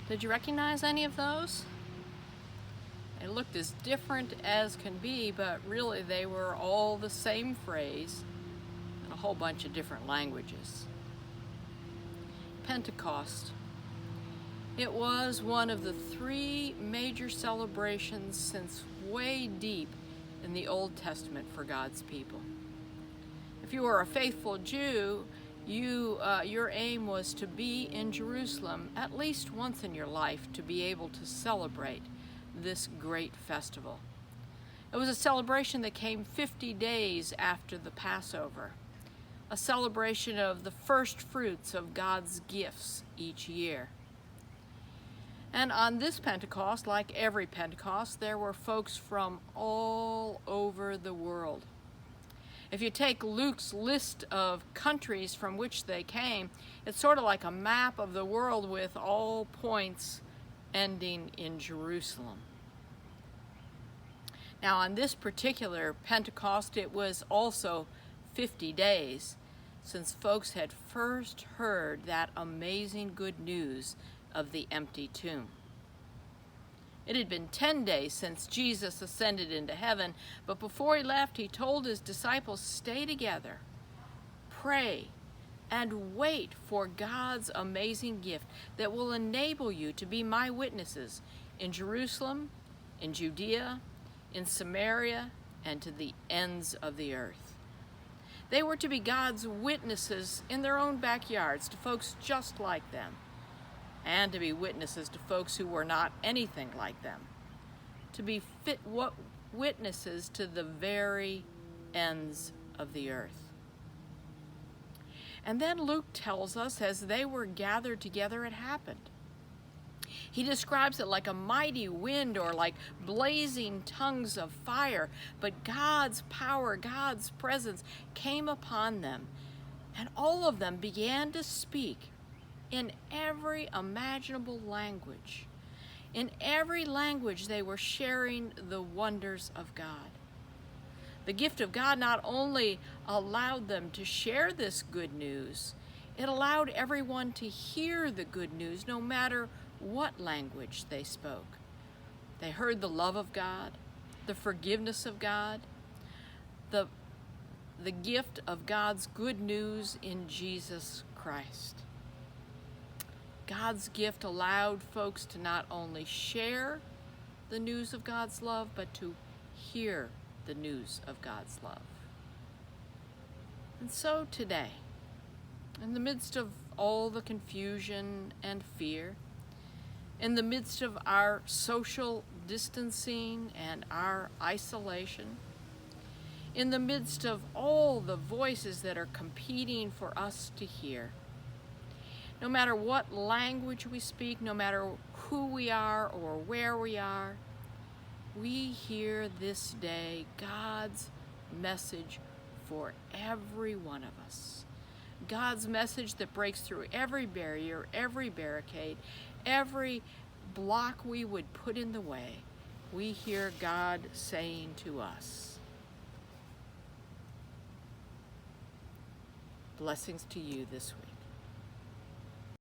Did you recognize any of those? They looked as different as can be, but really they were all the same phrase in a whole bunch of different languages. Pentecost. It was one of the three major celebrations since way deep in the Old Testament for God's people. If you were a faithful Jew, your aim was to be in Jerusalem at least once in your life to be able to celebrate this great festival. It was a celebration that came 50 days after the Passover, a celebration of the first fruits of God's gifts each year. And on this Pentecost, like every Pentecost, there were folks from all over the world. If you take Luke's list of countries from which they came, it's sort of like a map of the world with all points ending in Jerusalem. Now, on this particular Pentecost, it was also 50 days since folks had first heard that amazing good news of the empty tomb. It had been 10 days since Jesus ascended into heaven, but before he left, he told his disciples, stay together, pray, and wait for God's amazing gift that will enable you to be my witnesses in Jerusalem, in Judea, in Samaria, and to the ends of the earth. They were to be God's witnesses in their own backyards to folks just like them, and to be witnesses to folks who were not anything like them, to be witnesses to the very ends of the earth. And then Luke tells us, as they were gathered together, it happened. He describes it like a mighty wind or like blazing tongues of fire, but God's power, God's presence came upon them, and all of them began to speak in every imaginable language. In every language, they were sharing the wonders of God. The gift of God not only allowed them to share this good news, it allowed everyone to hear the good news no matter what language they spoke. They heard the love of God, the forgiveness of God, the gift of God's good news in Jesus Christ. God's gift allowed folks to not only share the news of God's love, but to hear the news of God's love. And so today, in the midst of all the confusion and fear, in the midst of our social distancing and our isolation, in the midst of all the voices that are competing for us to hear, no matter what language we speak, no matter who we are or where we are, we hear this day God's message for every one of us. God's message that breaks through every barrier, every barricade, every block we would put in the way. We hear God saying to us, blessings to you this week.